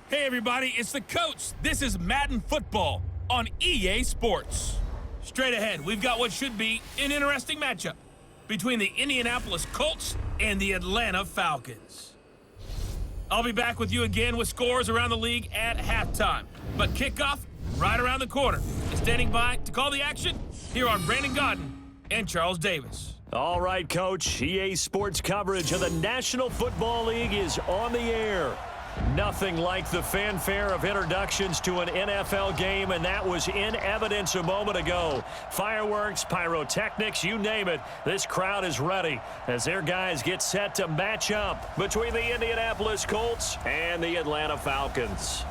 Hey everybody, it's the Colts. This is Madden Football on EA Sports. Straight ahead, we've got what should be an interesting matchup between the Indianapolis Colts and the Atlanta Falcons. I'll be back with you again with scores around the league at halftime. But kickoff right around the corner. And standing by to call the action, here are Brandon Gaudin and Charles Davis. All right, Coach. EA Sports coverage of the National Football League is on the air. Nothing like the fanfare of introductions to an NFL game, and that was in evidence a moment ago. Fireworks, pyrotechnics, you name it. This crowd is ready as their guys get set to match up between the Indianapolis Colts and the Atlanta Falcons.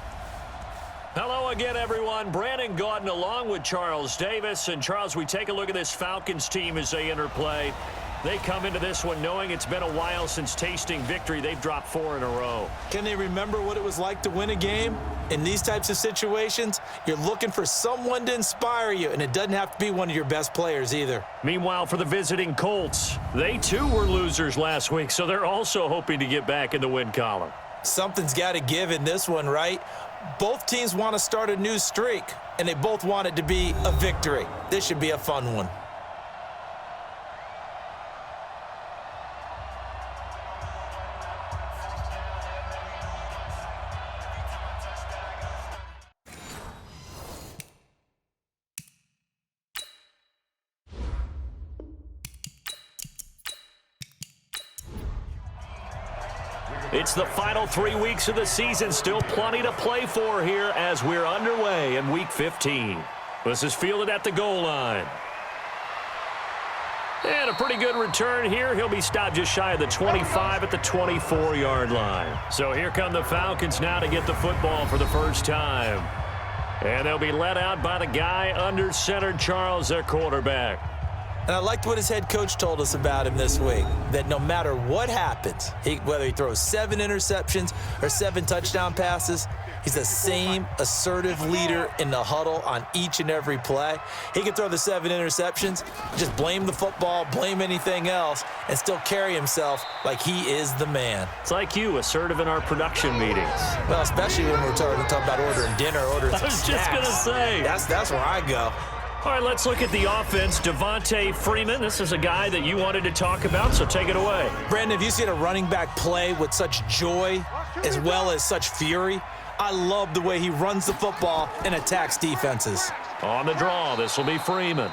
Hello again, everyone. Brandon Gaudin along with Charles Davis. And, Charles, we take a look at this Falcons team as they interplay. They come into this one knowing it's been a while since tasting victory. They've dropped 4 in a row. Can they remember what it was like to win a game? In these types of situations, you're looking for someone to inspire you, and it doesn't have to be one of your best players either. Meanwhile, for the visiting Colts, they too were losers last week, so they're also hoping to get back in the win column. Something's got to give in this one, right? Both teams want to start a new streak, and they both want it to be a victory. This should be a fun one. It's the final 3 weeks of the season. Still plenty to play for here as we're underway in Week 15. This is fielded at the goal line. And a pretty good return here. He'll be stopped just shy of the 25 at the 24-yard line. So here come the Falcons now to get the football for the first time. And they'll be led out by the guy under center, Charles, their quarterback. And I liked what his head coach told us about him this week, that no matter what happens, whether he throws 7 interceptions or 7 touchdown passes, he's the same assertive leader in the huddle on each and every play. He can throw the 7 interceptions, just blame the football, blame anything else, and still carry himself like he is the man. It's like you, assertive in our production meetings. Well, especially when we're talking about ordering dinner, ordering I was snacks. just going to say. That's where I go. All right, let's look at the offense. Devontae Freeman, this is a guy that you wanted to talk about, so take it away. Brandon, have you seen a running back play with such joy as well as such fury? I love the way he runs the football and attacks defenses. On the draw, this will be Freeman.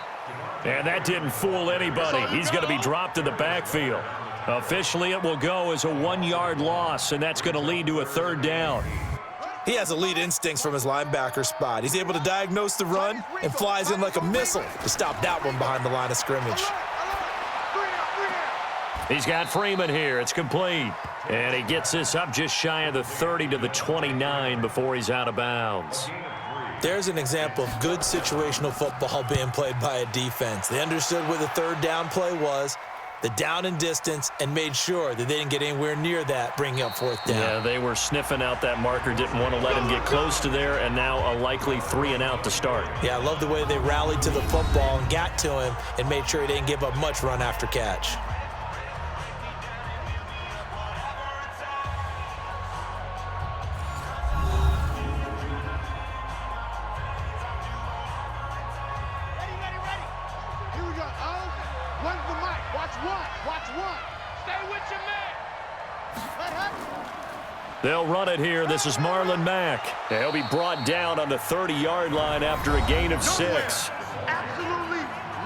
And that didn't fool anybody. He's going to be dropped in the backfield. Officially, it will go as a 1-yard loss, and that's going to lead to a 3rd down. He has elite instincts from his linebacker spot. He's able to diagnose the run and flies in like a missile to stop that one behind the line of scrimmage. He's got Freeman here. It's complete. And he gets this up just shy of the 30 to the 29 before he's out of bounds. There's an example of good situational football being played by a defense. They understood where the 3rd down play was, the down and distance, and made sure that they didn't get anywhere near that, bringing up 4th down. Yeah, they were sniffing out that marker, didn't want to let him get close to there, and now a likely 3 and out to start. Yeah, I love the way they rallied to the football and got to him and made sure he didn't give up much run after catch. They'll run it here. This is Marlon Mack. He'll be brought down on the 30-yard line after a gain of 6.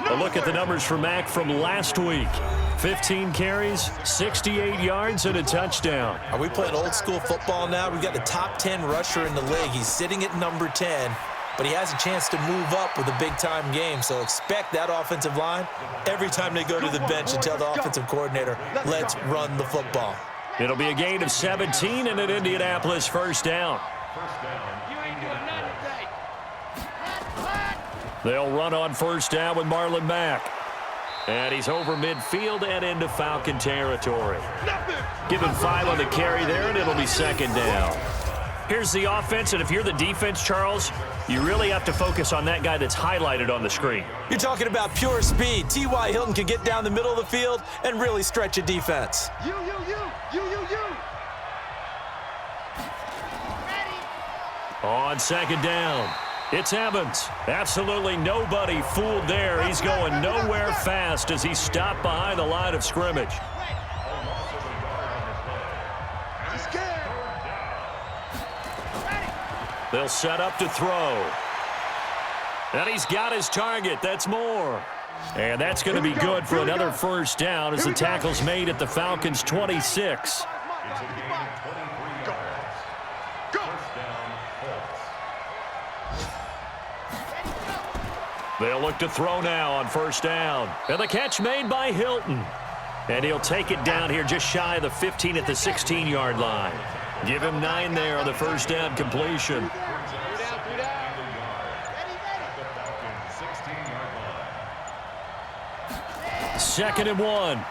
A look at the numbers for Mack from last week. 15 carries, 68 yards, and a touchdown. Are we playing old school football now? We've got the top 10 rusher in the league. He's sitting at number 10, but he has a chance to move up with a big-time game. So expect that offensive line every time they go to the bench to tell the offensive coordinator, let's run the football. It'll be a gain of 17 and an Indianapolis 1st down. They'll run on 1st down with Marlon Mack. And he's over midfield and into Falcon territory. Give him 5 on the carry there, and it'll be 2nd down. Here's the offense, and if you're the defense, Charles, you really have to focus on that guy that's highlighted on the screen. You're talking about pure speed. T.Y. Hilton can get down the middle of the field and really stretch a defense. On second down, it's Evans. Absolutely nobody fooled there. He's going nowhere fast as he stopped behind the line of scrimmage. They'll set up to throw. And he's got his target. That's Moore. And that's going to be good for another first down as the tackle's made at the Falcons' 26. They'll look to throw now on first down. And the catch made by Hilton. And he'll take it down here just shy of the 15 at the 16-yard line. Give him 9 there on the first down completion. Second and 1.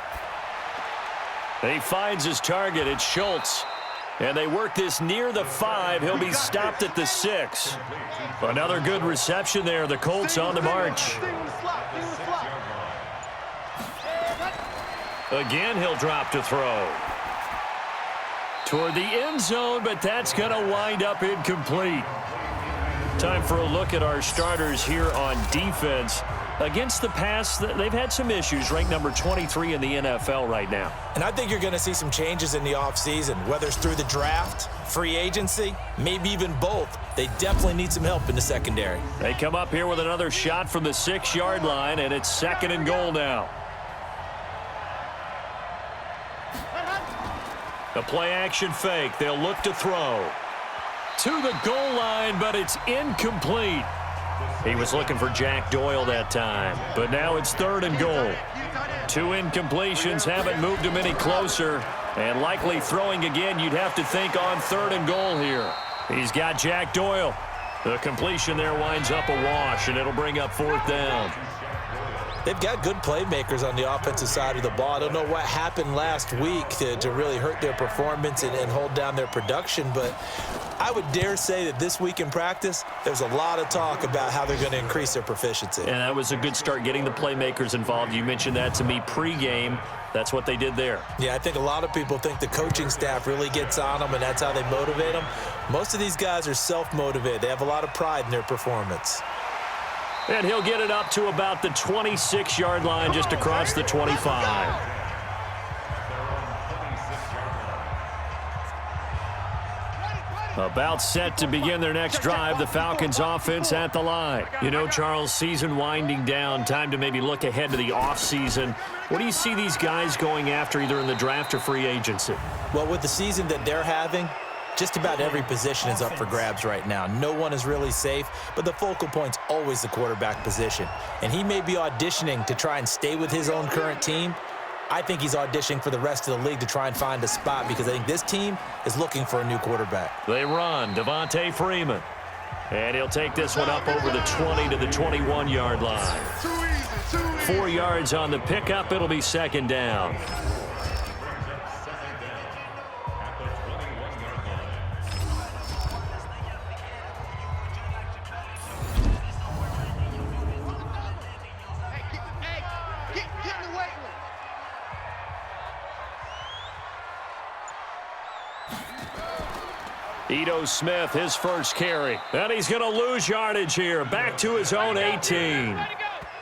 He finds his target. It's Schultz. And they work this near the 5. He'll be stopped at the 6. Another good reception there. The Colts on the march. Again, he'll drop to throw. Toward the end zone, but that's going to wind up incomplete. Time for a look at our starters here on defense. Against the pass, they've had some issues, ranked number 23 in the NFL right now. And I think you're going to see some changes in the offseason, whether it's through the draft, free agency, maybe even both. They definitely need some help in the secondary. They come up here with another shot from the 6-yard line, and it's second and goal now. A play-action fake. They'll look to throw. To the goal line, but it's incomplete. He was looking for Jack Doyle that time, but now it's third and goal. 2 incompletions haven't moved him any closer, and likely throwing again, you'd have to think on third and goal here. He's got Jack Doyle. The completion there winds up a wash, and it'll bring up fourth down. They've got good playmakers on the offensive side of the ball. I don't know what happened last week to really hurt their performance and hold down their production, but I would dare say that this week in practice, there's a lot of talk about how they're going to increase their proficiency. And that was a good start, getting the playmakers involved. You mentioned that to me pregame. That's what they did there. Yeah, I think a lot of people think the coaching staff really gets on them, and that's how they motivate them. Most of these guys are self-motivated. They have a lot of pride in their performance. And he'll get it up to about the 26-yard line, just across the 25. About set to begin their next drive, the Falcons offense at the line. You know, Charles, season winding down, time to maybe look ahead to the offseason. What do you see these guys going after, either in the draft or free agency? Well, with the season that they're having, just about every position is up for grabs right now. No one is really safe, but the focal point's always the quarterback position. And he may be auditioning to try and stay with his own current team. I think he's auditioning for the rest of the league to try and find a spot, because I think this team is looking for a new quarterback. They run. Devontae Freeman. And he'll take this one up over the 20 to the 21-yard line. 4 yards on the pickup. It'll be second down. Ito Smith, his first carry. And he's going to lose yardage here. Back to his own 18.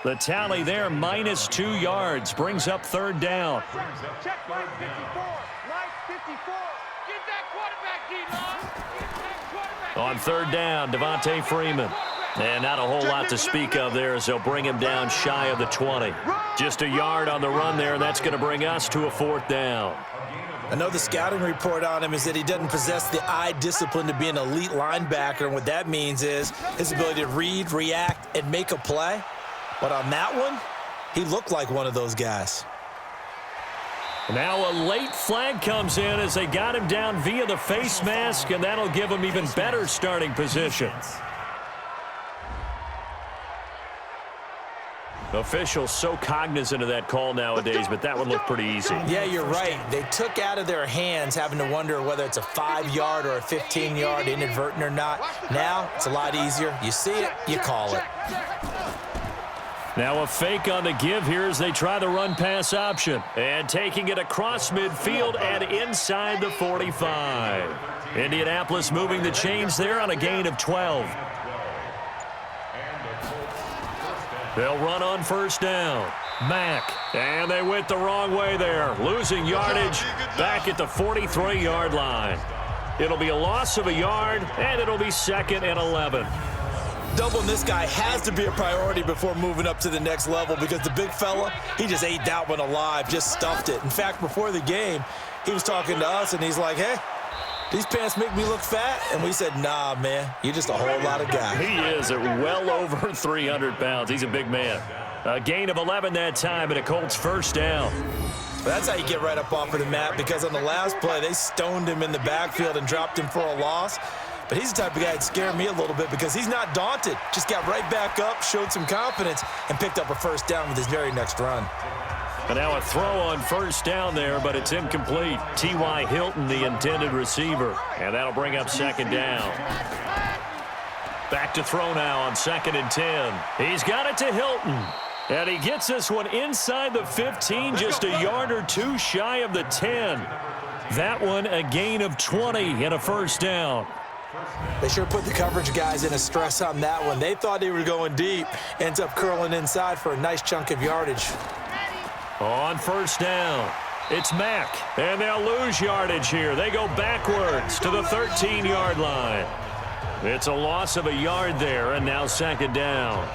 The tally there, -2 yards. Brings up third down. Check line 54. Line 54. Get that quarterback, D-Long. On third down, Devontae Freeman. And not a whole lot to speak of there, as they'll bring him down shy of the 20. Just a yard on the run there, and that's going to bring us to a fourth down. I know the scouting report on him is that he doesn't possess the eye discipline to be an elite linebacker, and what that means is his ability to read, react, and make a play. But on that one, he looked like one of those guys. Now a late flag comes in as they got him down via the face mask, and that'll give him even better starting position. Officials so cognizant of that call nowadays, but that one looked pretty easy. Yeah, you're right. They took out of their hands having to wonder whether it's a 5-yard or a 15-yard, inadvertent or not. Now it's a lot easier. You see it, you call it. Now a fake on the give here as they try the run-pass option. And taking it across midfield and inside the 45. Indianapolis moving the chains there on a gain of 12. They'll run on first down. Mack, and they went the wrong way there. Losing yardage back at the 43-yard line. It'll be a loss of a yard, and it'll be 2nd and 11. Doubling this guy has to be a priority before moving up to the next level because the big fella, he just ate that one alive, just stuffed it. In fact, before the game, he was talking to us, and he's like, hey, these pants make me look fat? And we said, nah, man, you're just a whole lot of guy. He is at well over 300 pounds. He's a big man. A gain of 11 that time, and a Colts first down. Well, that's how you get right up off of the mat, because on the last play, they stoned him in the backfield and dropped him for a loss. But he's the type of guy that scared me a little bit because he's not daunted. Just got right back up, showed some confidence, and picked up a first down with his very next run. And now a throw on first down there, but it's incomplete. T.Y. Hilton, the intended receiver. And that'll bring up 2nd down. Back to throw now on 2nd and 10. He's got it to Hilton. And he gets this one inside the 15, just a yard or two shy of the 10. That one a gain of 20 and a first down. They sure put the coverage guys in a stress on that one. They thought they were going deep. Ends up curling inside for a nice chunk of yardage. On first down, it's Mack. And they'll lose yardage here. They go backwards to the 13-yard line. It's a loss of a yard there, and now 2nd down.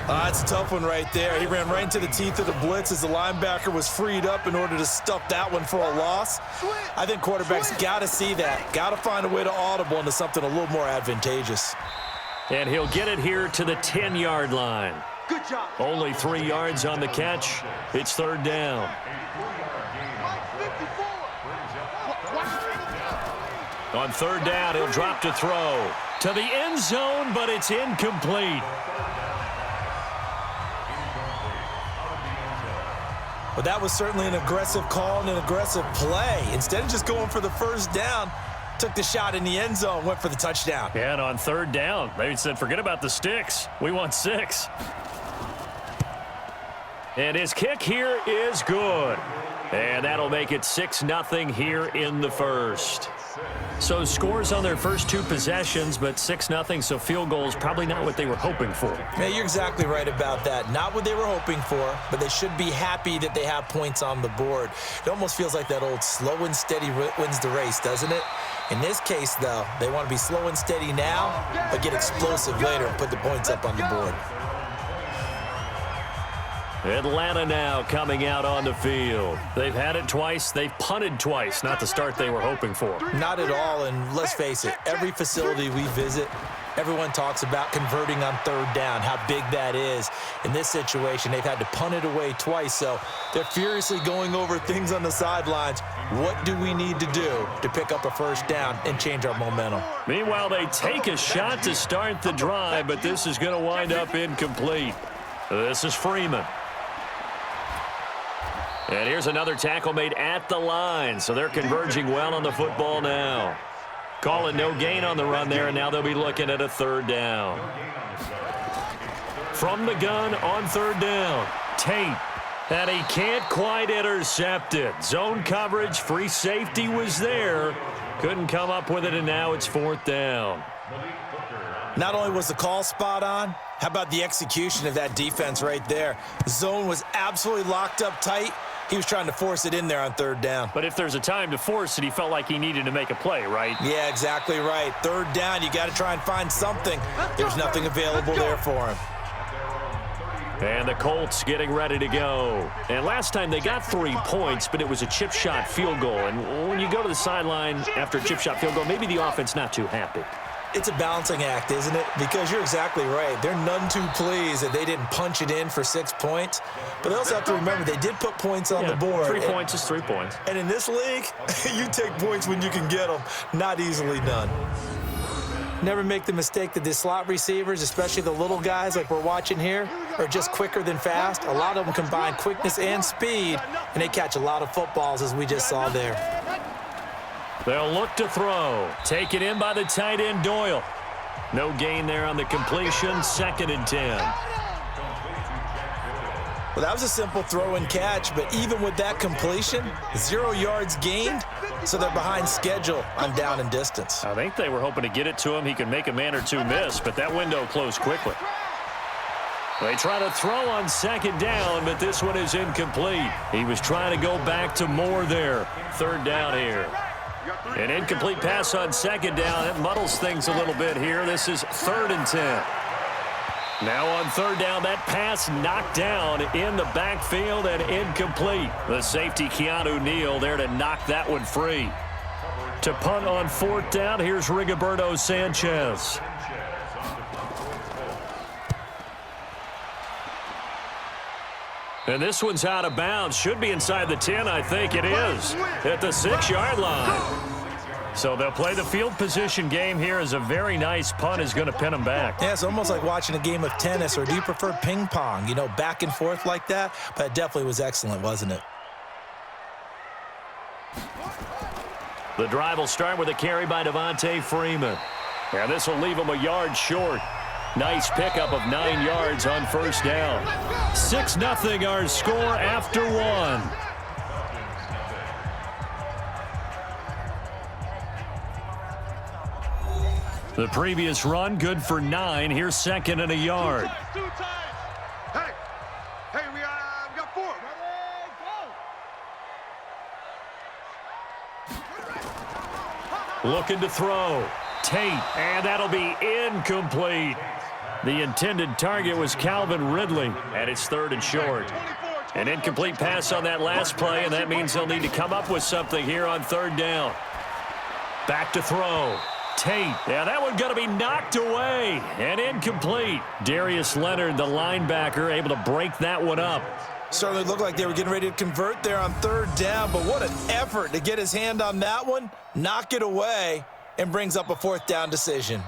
That's a tough one right there. He ran right into the teeth of the blitz as the linebacker was freed up in order to stuff that one for a loss. I think quarterbacks got to see that. Got to find a way to audible into something a little more advantageous. And he'll get it here to the 10-yard line. Good job. Only 3 yards on the catch. It's 3rd down. On 3rd down, he'll drop to throw. To the end zone, but it's incomplete. But that was certainly an aggressive call and an aggressive play. Instead of just going for the first down, took the shot in the end zone, went for the touchdown. Yeah, and on 3rd down, they said, forget about the sticks. We want 6. And his kick here is good. And that'll make it 6-0 here in the first. So scores on their first 2 possessions, but 6-0, so field goals probably not what they were hoping for. Yeah, you're exactly right about that. Not what they were hoping for, but they should be happy that they have points on the board. It almost feels like that old slow and steady wins the race, doesn't it? In this case, though, they want to be slow and steady now, but get explosive later and put the points up on the board. Atlanta now coming out on the field. They've had it twice. They've punted twice. Not the start they were hoping for. Not at all, and let's face it, every facility we visit, everyone talks about converting on 3rd down, how big that is. In this situation, they've had to punt it away twice, so they're furiously going over things on the sidelines. What do we need to do to pick up a first down and change our momentum? Meanwhile, they take a shot to start the drive, but this is going to wind up incomplete. This is Freeman. And here's another tackle made at the line, so they're converging well on the football now. Calling no gain on the run there, and now they'll be looking at a 3rd down. From the gun on 3rd down, Tate. And he can't quite intercept it. Zone coverage, free safety was there. Couldn't come up with it, and now it's 4th down. Not only was the call spot on, how about the execution of that defense right there? The zone was absolutely locked up tight. He was trying to force it in there on 3rd down. But if there's a time to force it, he felt like he needed to make a play, right? Yeah, exactly right. 3rd down, you got to try and find something. There's nothing available there for him. And the Colts getting ready to go. And last time they got 3 points, but it was a chip shot field goal. And when you go to the sideline after a chip shot field goal, maybe the offense not too happy. It's a balancing act, isn't it? Because you're exactly right. They're none too pleased that they didn't punch it in for 6 points. But they also have to remember they did put points on the board. 3 points is 3 points. And in this league, you take points when you can get them. Not easily done. Never make the mistake that the slot receivers, especially the little guys like we're watching here, are just quicker than fast. A lot of them combine quickness and speed, and they catch a lot of footballs, as we just saw there. They'll look to throw. Taken in by the tight end, Doyle. No gain there on the completion. 2nd and 10. Well, that was a simple throw and catch, but even with that completion, 0 yards gained, so they're behind schedule on down and distance. I think they were hoping to get it to him. He could make a man or two miss, but that window closed quickly. They try to throw on second down, but this one is incomplete. He was trying to go back to Moore there. Third down here. An incomplete pass on second down. It muddles things a little bit here. This is 3rd and 10. Now on third down, that pass knocked down in the backfield and incomplete. The safety, Keanu Neal, there to knock that one free. To punt on 4th down, here's Rigoberto Sanchez. And this one's out of bounds. Should be inside the 10, I think it is. At the 6-yard line. So they'll play the field position game here as a very nice punt is going to pin them back. Yeah, it's almost like watching a game of tennis, or do you prefer ping pong? You know, back and forth like that? But it definitely was excellent, wasn't it? The drive will start with a carry by Devontae Freeman. And this will leave him a yard short. Nice pickup of 9 yards on first down. 6-0 our score after 1. The previous run, good for 9. Here's 2nd and a yard. Hey, we got 4. Looking to throw. Tate, and that'll be incomplete. The intended target was Calvin Ridley, and it's 3rd and short. An incomplete pass on that last play, and that means they'll need to come up with something here on 3rd down. Back to throw. Tate, yeah, that one's going to be knocked away and incomplete. Darius Leonard, the linebacker, able to break that one up. Certainly looked like they were getting ready to convert there on 3rd down, but what an effort to get his hand on that one, knock it away, and brings up a 4th down decision.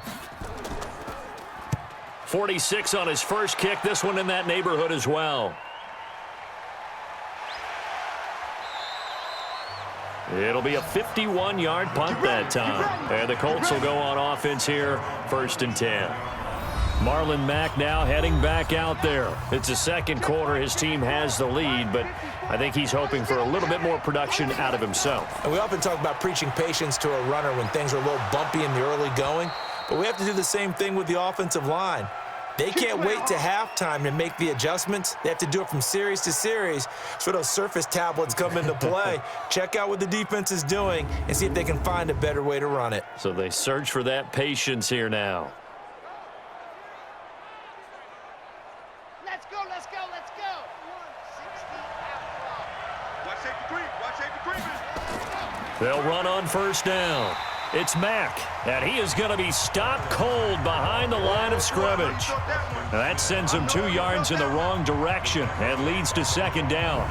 46 on his first kick. This one in that neighborhood as well. It'll be a 51-yard punt that time. And the Colts will go on offense here, 1st and 10. Marlon Mack now heading back out there. It's the second quarter. His team has the lead, but I think he's hoping for a little bit more production out of himself. And we often talk about preaching patience to a runner when things are a little bumpy in the early going, but we have to do the same thing with the offensive line. They can't wait to halftime to make the adjustments. They have to do it from series to series so those surface tablets come into play. Check out what the defense is doing and see if they can find a better way to run it. So they search for that patience here now. Let's go, let's go, let's go. 160 out. Watch safety 3, man. They'll run on first down. It's Mack, and he is going to be stopped cold behind the line of scrimmage. Now that sends him 2 yards in the wrong direction and leads to 2nd down.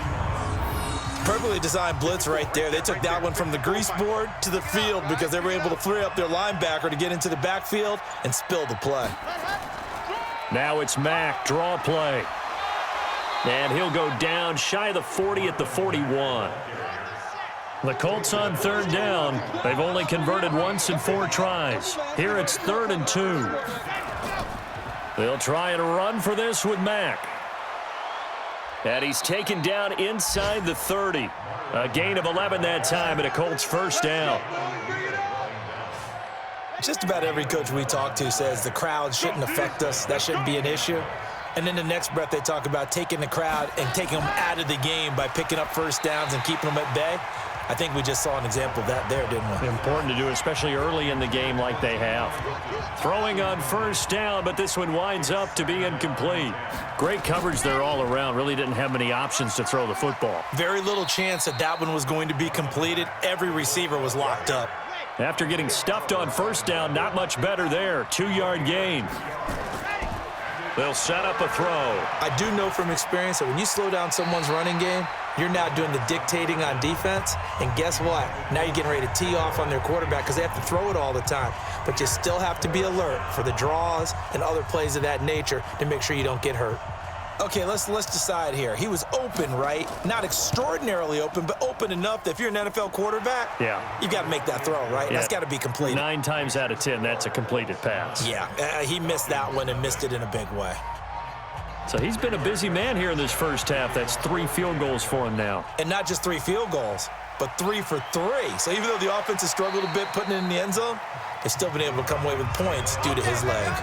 Perfectly designed blitz right there. They took that one from the grease board to the field because they were able to free up their linebacker to get into the backfield and spill the play. Now it's Mack, draw play. And he'll go down shy of the 40 at the 41. The Colts on 3rd down. They've only converted once in 4 tries. Here it's 3rd and 2. They'll try and run for this with Mack. And he's taken down inside the 30. A gain of 11 that time and a Colts first down. Just about every coach we talk to says the crowd shouldn't affect us. That shouldn't be an issue. And then the next breath they talk about taking the crowd and taking them out of the game by picking up first downs and keeping them at bay. I think we just saw an example of that there, didn't we? Important to do, especially early in the game like they have. Throwing on first down, but this one winds up to be incomplete. Great coverage there all around. Really didn't have many options to throw the football. Very little chance that that one was going to be completed. Every receiver was locked up. After getting stuffed on first down, not much better there. 2-yard gain. They'll set up a throw. I do know from experience that when you slow down someone's running game, you're now doing the dictating on defense. And guess what? Now you're getting ready to tee off on their quarterback because they have to throw it all the time. But you still have to be alert for the draws and other plays of that nature to make sure you don't get hurt. Okay, let's decide here. He was open, right? Not extraordinarily open, but open enough that if you're an NFL quarterback, you got to make that throw, right? Yeah. That's got to be completed. 9 times out of 10, that's a completed pass. Yeah, he missed that one and missed it in a big way. So he's been a busy man here in this first half. That's 3 field goals for him now. And not just 3 field goals, but 3 for 3. So even though the offense has struggled a bit putting it in the end zone, they've still been able to come away with points due to his leg.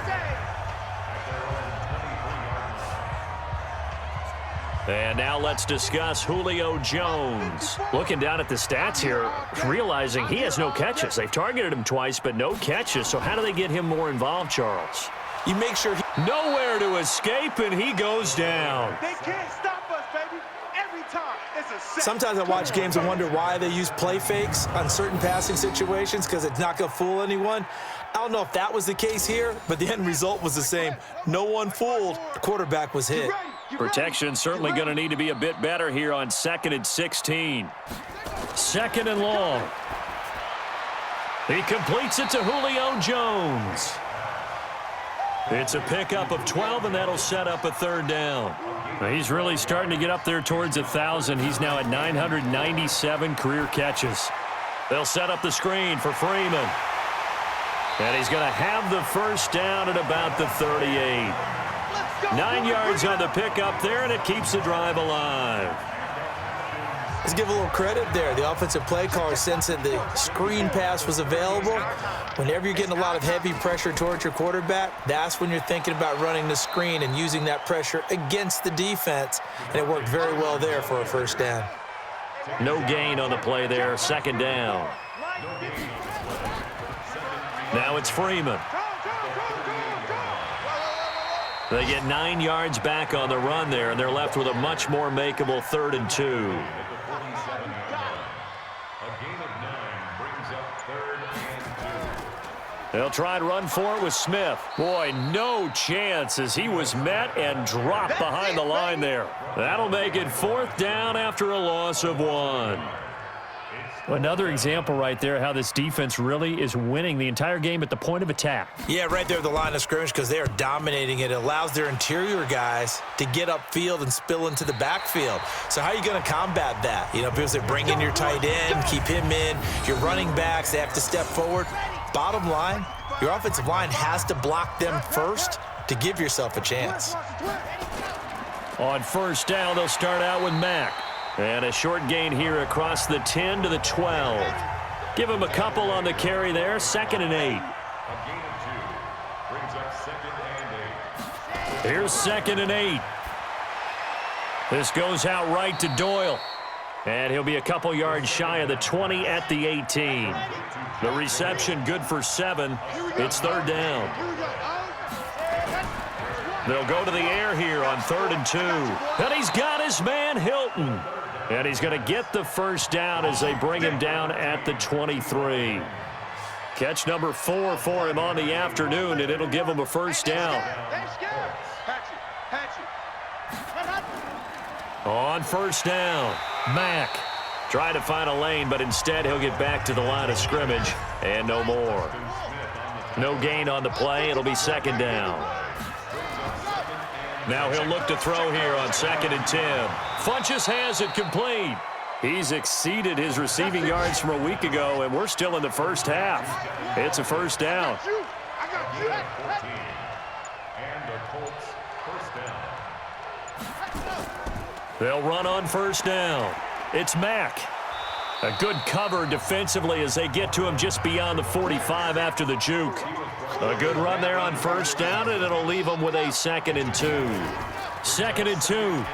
And now let's discuss Julio Jones. Looking down at the stats here, realizing he has no catches. They've targeted him twice, but no catches. So how do they get him more involved, Charles? You make sure nowhere to escape, and he goes down. They can't stop us, baby. Every time. It's a set. Sometimes I watch games and wonder why they use play fakes on certain passing situations because it's not going to fool anyone. I don't know if that was the case here, but the end result was the same. No one fooled. The quarterback was hit. Protection certainly going to need to be a bit better here on 2nd and 16. 2nd and long. He completes it to Julio Jones. It's a pickup of 12, and that'll set up a 3rd down. He's really starting to get up there towards 1,000. He's now at 997 career catches. They'll set up the screen for Freeman. And he's going to have the 1st down at about the 38. 9 yards on the pickup there, and it keeps the drive alive. Let's give a little credit there. The offensive play caller sensed that the screen pass was available. Whenever you're getting a lot of heavy pressure towards your quarterback, that's when you're thinking about running the screen and using that pressure against the defense. And it worked very well there for a 1st down. No gain on the play there. 2nd down. Now it's Freeman. They get 9 yards back on the run there, and they're left with a much more makeable 3rd and 2. They'll try and run for it with Smith. Boy, no chance as he was met and dropped behind the line there. That'll make it 4th down after a loss of 1. Another example right there how this defense really is winning the entire game at the point of attack. Yeah, right there at the line of scrimmage because they are dominating it. It allows their interior guys to get upfield and spill into the backfield. So how are you going to combat that? You know, because they bring in your tight end, keep him in. Your running backs, they have to step forward. Bottom line, your offensive line has to block them first to give yourself a chance. On 1st down, they'll start out with Mack. And a short gain here across the 10 to the 12. Give him a couple on the carry there. 2nd and 8. Here's 2nd and 8. This goes out right to Doyle. And he'll be a couple yards shy of the 20 at the 18. The reception good for 7. It's 3rd down. They'll go to the air here on 3rd and 2. And he's got his man Hilton. And he's going to get the 1st down as they bring him down at the 23. Catch number 4 for him on the afternoon, and it'll give him a 1st down. On 1st down, Mack trying to find a lane, but instead he'll get back to the line of scrimmage, and no more. No gain on the play. It'll be 2nd down. Now he'll look to throw here on 2nd and 10. Funchess has it complete. He's exceeded his receiving yards from a week ago, and we're still in the first half. It's a 1st down. They'll run on 1st down. It's Mack. A good cover defensively as they get to him just beyond the 45 after the juke. A good run there on 1st down, and it'll leave them with a 2nd and 2. 2nd and 2.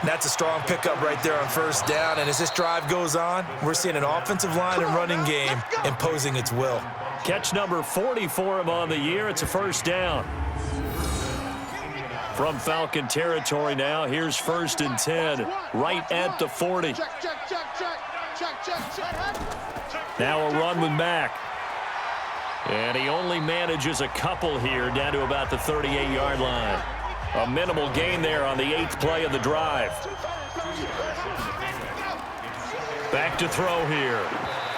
That's a strong pickup right there on 1st down, and as this drive goes on, we're seeing an offensive line and running game imposing its will. Catch number 40 for him on the year. It's a 1st down. From Falcon territory now, here's 1st and 10, right at the 40. Now a run with Mack. And he only manages a couple here down to about the 38-yard line. A minimal gain there on the 8th play of the drive. Back to throw here.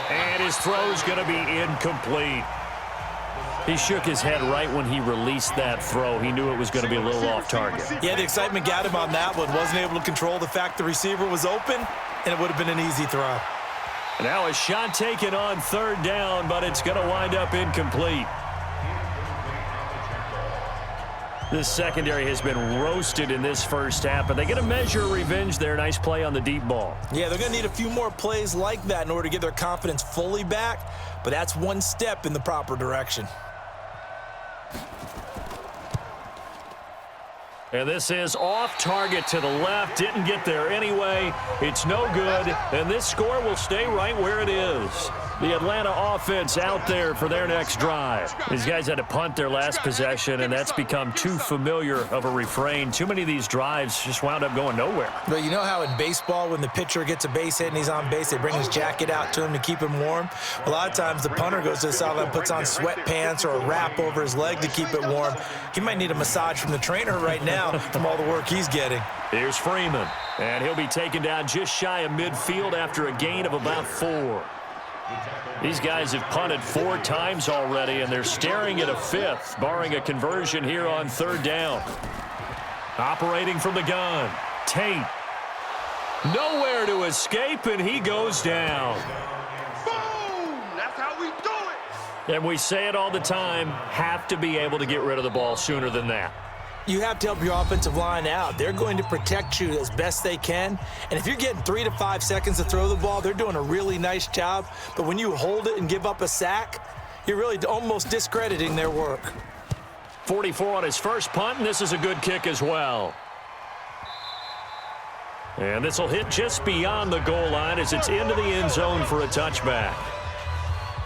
And his throw's going to be incomplete. He shook his head right when he released that throw. He knew it was going to be a little off target. Yeah, the excitement got him on that one. Wasn't able to control the fact the receiver was open, and it would have been an easy throw. Now a shot taken on 3rd down, but it's going to wind up incomplete. This secondary has been roasted in this first half, but they get a measure of revenge there. Nice play on the deep ball. Yeah, they're going to need a few more plays like that in order to get their confidence fully back, but that's one step in the proper direction. And this is off target to the left. Didn't get there anyway. It's no good. And this score will stay right where it is. The Atlanta offense out there for their next drive. These guys had to punt their last possession, and that's become too familiar of a refrain. Too many of these drives just wound up going nowhere. But you know how in baseball, when the pitcher gets a base hit and he's on base, they bring his jacket out to him to keep him warm? A lot of times the punter goes to the sideline, puts on sweatpants or a wrap over his leg to keep it warm. He might need a massage from the trainer right now from all the work he's getting. Here's Freeman, and he'll be taken down just shy of midfield after a gain of about 4. These guys have punted 4 times already, and they're staring at a 5th, barring a conversion here on 3rd down. Operating from the gun, Tate. Nowhere to escape, and he goes down. Boom! That's how we do it. And we say it all the time, have to be able to get rid of the ball sooner than that. You have to help your offensive line out. They're going to protect you as best they can. And if you're getting 3 to 5 seconds to throw the ball, they're doing a really nice job. But when you hold it and give up a sack, you're really almost discrediting their work. 44 on his first punt, and this is a good kick as well. And this will hit just beyond the goal line as it's into the end zone for a touchback.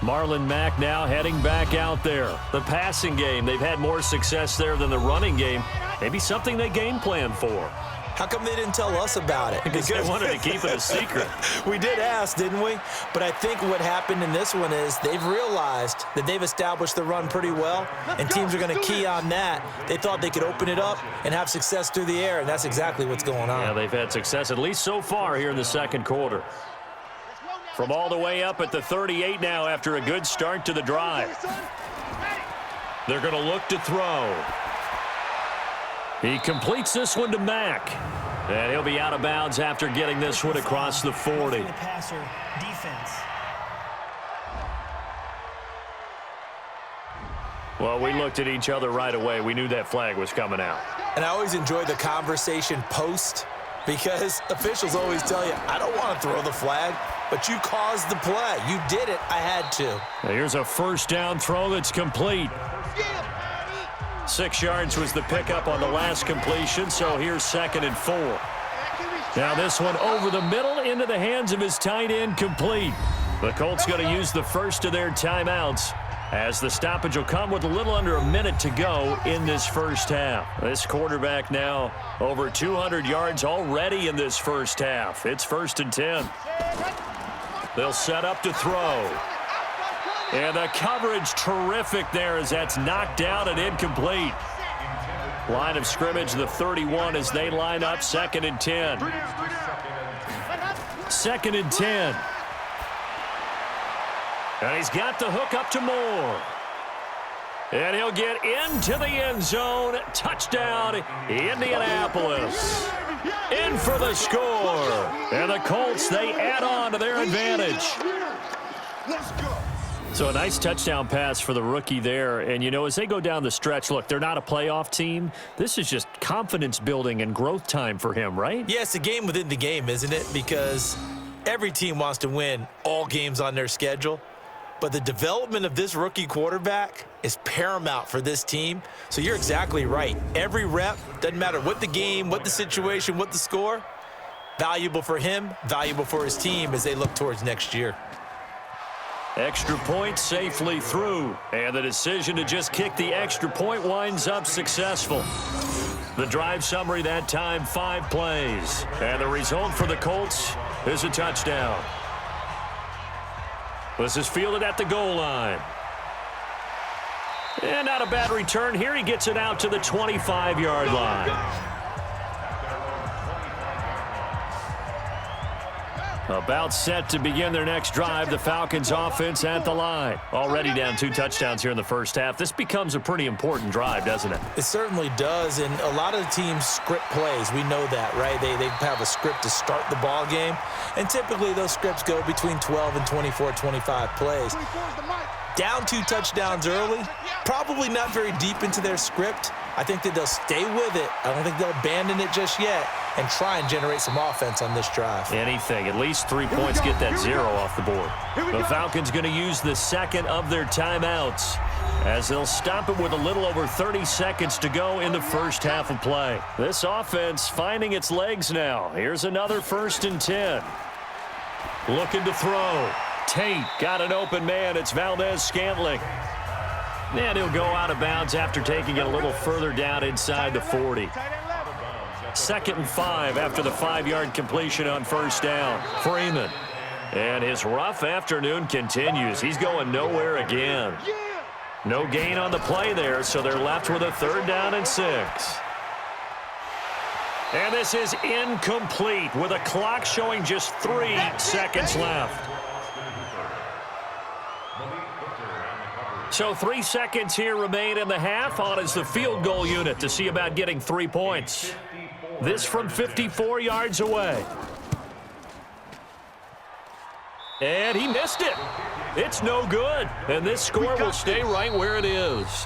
Marlon Mack now heading back out there. The passing game, they've had more success there than the running game. Maybe something they game plan for. How come they didn't tell us about it? Because they wanted to keep it a secret. We did ask, didn't we? But I think what happened in this one is they've realized that they've established the run pretty well, and teams are going to key on that. They thought they could open it up and have success through the air, and that's exactly what's going on. Yeah, they've had success, at least so far here in the second quarter. From all the way up at the 38 now after a good start to the drive. They're going to look to throw. He completes this one to Mack. And he'll be out of bounds after getting this one across the 40. Well, we looked at each other right away. We knew that flag was coming out. And I always enjoy the conversation post, because officials always tell you, I don't want to throw the flag, but you caused the play. You did it. I had to. Now here's a first down throw that's complete. 6 yards was the pickup on the last completion, so here's 2nd and 4. Now this one over the middle into the hands of his tight end, complete. The Colts going to use the first of their timeouts, as the stoppage will come with a little under a minute to go in this first half. This quarterback now over 200 yards already in this first half. It's 1st and 10. They'll set up to throw. And the coverage terrific there as that's knocked down and incomplete. Line of scrimmage, the 31 as they line up, 2nd and 10. 2nd and 10. And he's got the hook up to Moore. And he'll get into the end zone. Touchdown, Indianapolis. In for the score. And the Colts, they add on to their advantage. Let's go. So a nice touchdown pass for the rookie there. And, you know, as they go down the stretch, look, they're not a playoff team. This is just confidence building and growth time for him, right? Yeah, it's a game within the game, isn't it? Because every team wants to win all games on their schedule. But the development of this rookie quarterback is paramount for this team. So you're exactly right. Every rep, doesn't matter what the game, what the situation, what the score, valuable for him, valuable for his team as they look towards next year. Extra point safely through. And the decision to just kick the extra point winds up successful. The drive summary that time, 5 plays. And the result for the Colts is a touchdown. This is fielded at the goal line. And not a bad return here. He gets it out to the 25-yard line. About set to begin their next drive. The Falcons offense at the line. Already down 2 touchdowns here in the first half. This becomes a pretty important drive, doesn't it? It certainly does, and a lot of the teams script plays. We know that, right? They have a script to start the ball game, and typically those scripts go between 12 and 24, 25 plays. Down 2 touchdowns early, probably not very deep into their script. I think that they'll stay with it. I don't think they'll abandon it just yet and try and generate some offense on this drive. Anything. At least 3 points, get that 0 off the board. The Falcons going to use the second of their timeouts as they'll stop it with a little over 30 seconds to go in the first half of play. This offense finding its legs now. Here's another 1st and 10. Looking to throw. Tate got an open man. It's Valdez-Scantling. And he'll go out of bounds after taking it a little further down inside the 40. 2nd and 5 after the 5-yard completion on 1st down. Freeman. And his rough afternoon continues. He's going nowhere again. No gain on the play there, so they're left with a 3rd down and 6. And this is incomplete with a clock showing just 3 seconds left. So 3 seconds here remain in the half. On is the field goal unit to see about getting 3 points. This from 54 yards away. And he missed it. It's no good. And this score will stay right where it is.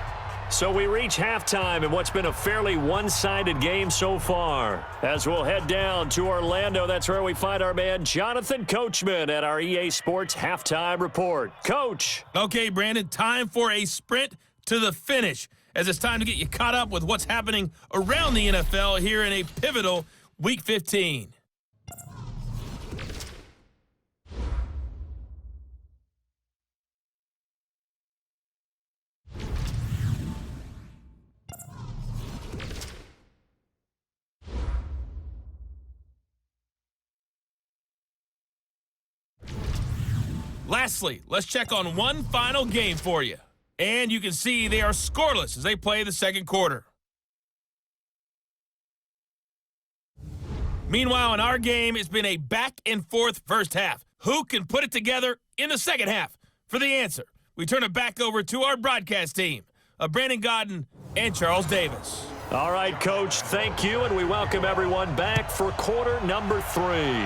So we reach halftime in what's been a fairly one-sided game so far. As we'll head down to Orlando, that's where we find our man Jonathan Coachman at our EA Sports Halftime Report. Coach. Okay, Brandon, time for a sprint to the finish, as it's time to get you caught up with what's happening around the NFL here in a pivotal Week 15. Lastly, let's check on one final game for you. And you can see they are scoreless as they play the second quarter. Meanwhile, in our game, it's been a back-and-forth first half. Who can put it together in the second half? For the answer, we turn it back over to our broadcast team of Brandon Godden and Charles Davis. All right, Coach, thank you, and we welcome everyone back for quarter number 3.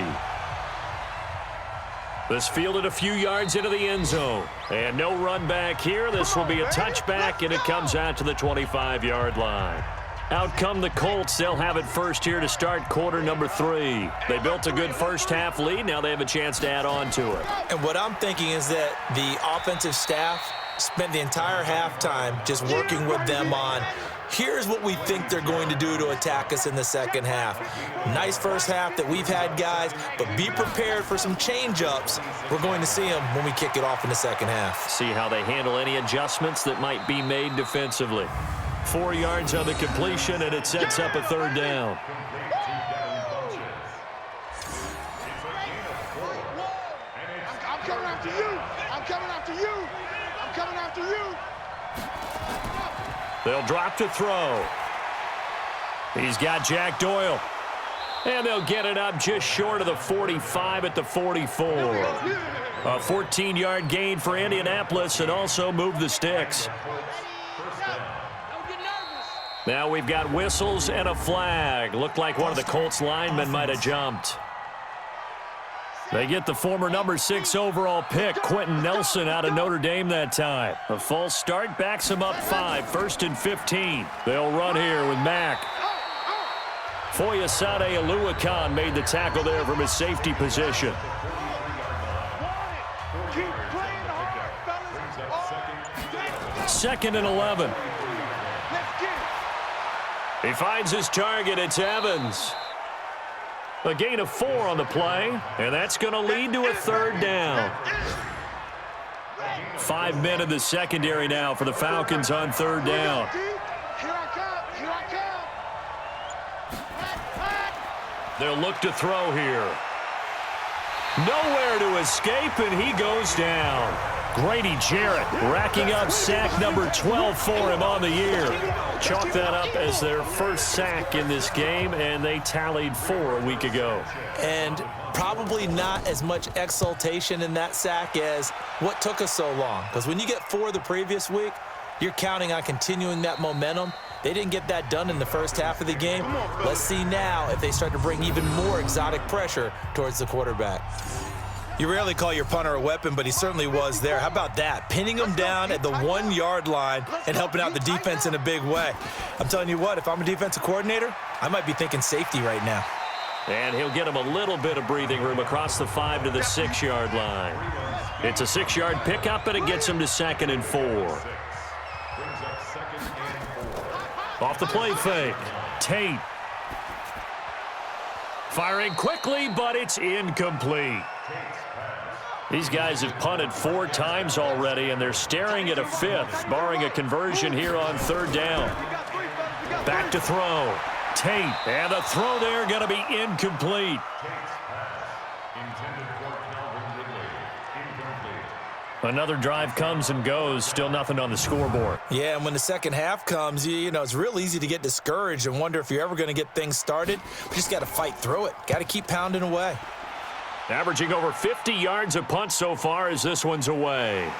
This fielded a few yards into the end zone. And no run back here. This will be a touchback, and it comes out to the 25-yard line. Out come the Colts. They'll have it first here to start quarter number 3. They built a good first half lead. Now they have a chance to add on to it. And what I'm thinking is that the offensive staff spent the entire halftime just working with them on, here's what we think they're going to do to attack us in the second half. Nice first half that we've had, guys, but be prepared for some change-ups. We're going to see them when we kick it off in the second half. See how they handle any adjustments that might be made defensively. 4 yards on the completion, and it sets up a 3rd down. I'm coming after you. I'm coming after you. I'm coming after you. They'll drop to throw. He's got Jack Doyle. And they'll get it up just short of the 45 at the 44. A 14-yard gain for Indianapolis and also move the sticks. Now we've got whistles and a flag. Looked like one of the Colts linemen might have jumped. They get the former number 6 overall pick, Quentin Nelson, out of Notre Dame that time. A false start backs him up 5, 1st and 15. They'll run here with Mack. Foyesade Oluwakan made the tackle there from his safety position. Second and 11. He finds his target. It's Evans. A gain of 4 on the play, and that's going to lead to a 3rd down. 5 men in the secondary now for the Falcons on 3rd down. They'll look to throw here. Nowhere to escape, and he goes down. Grady Jarrett racking up sack number 12 for him on the year. Chalk that up as their first sack in this game, and they tallied 4 a week ago. And probably not as much exultation in that sack as what took us so long. Because when you get 4 the previous week, you're counting on continuing that momentum. They didn't get that done in the first half of the game. Let's see now if they start to bring even more exotic pressure towards the quarterback. You rarely call your punter a weapon, but he certainly was there. How about that? Pinning him down at the 1-yard line and helping out the defense in a big way. I'm telling you what, if I'm a defensive coordinator, I might be thinking safety right now. And he'll get him a little bit of breathing room across the 5 to the 6-yard line. It's a 6-yard pickup, and it gets him to 2nd and 4. Off the play fake. Tate. Firing quickly, but it's incomplete. These guys have punted 4 times already, and they're staring at a 5th, barring a conversion here on 3rd down. Back to throw. Tate, and the throw there going to be incomplete. Another drive comes and goes, still nothing on the scoreboard. Yeah, and when the second half comes, you know, it's real easy to get discouraged and wonder if you're ever going to get things started. You just got to fight through it. Got to keep pounding away. Averaging over 50 yards a punt so far as this one's away.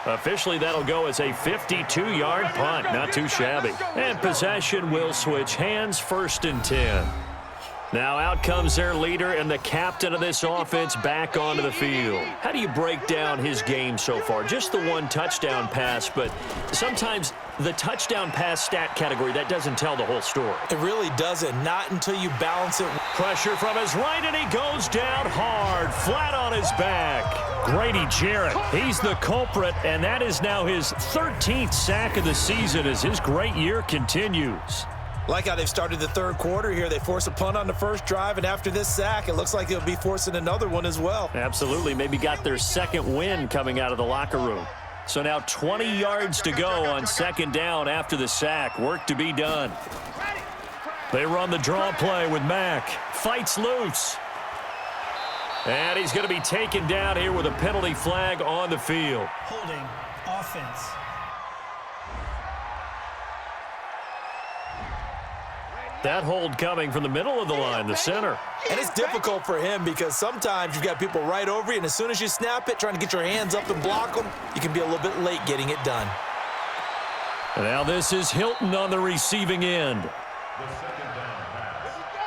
Officially, that'll go as a 52-yard punt. Not too shabby. And possession will switch hands, 1st and 10. Now out comes their leader and the captain of this offense back onto the field. How do you break down his game so far? Just the 1 touchdown pass, but sometimes the touchdown pass stat category, that doesn't tell the whole story. It really doesn't. Not until you balance it. Pressure from his right, and he goes down hard, flat on his back. Grady Jarrett, he's the culprit, and that is now his 13th sack of the season as his great year continues. Like how they've started the 3rd quarter here. They force a punt on the first drive, and after this sack, it looks like they'll be forcing another one as well. Absolutely. Maybe got their 2nd win coming out of the locker room. So now 20 yards to go on 2nd down after the sack. Work to be done. They run the draw play with Mack. Fights loose. And he's going to be taken down here with a penalty flag on the field. Holding offense. That hold coming from the middle of the line, the center. And it's difficult for him because sometimes you've got people right over you, and as soon as you snap it, trying to get your hands up and block them, you can be a little bit late getting it done. And now this is Hilton on the receiving end.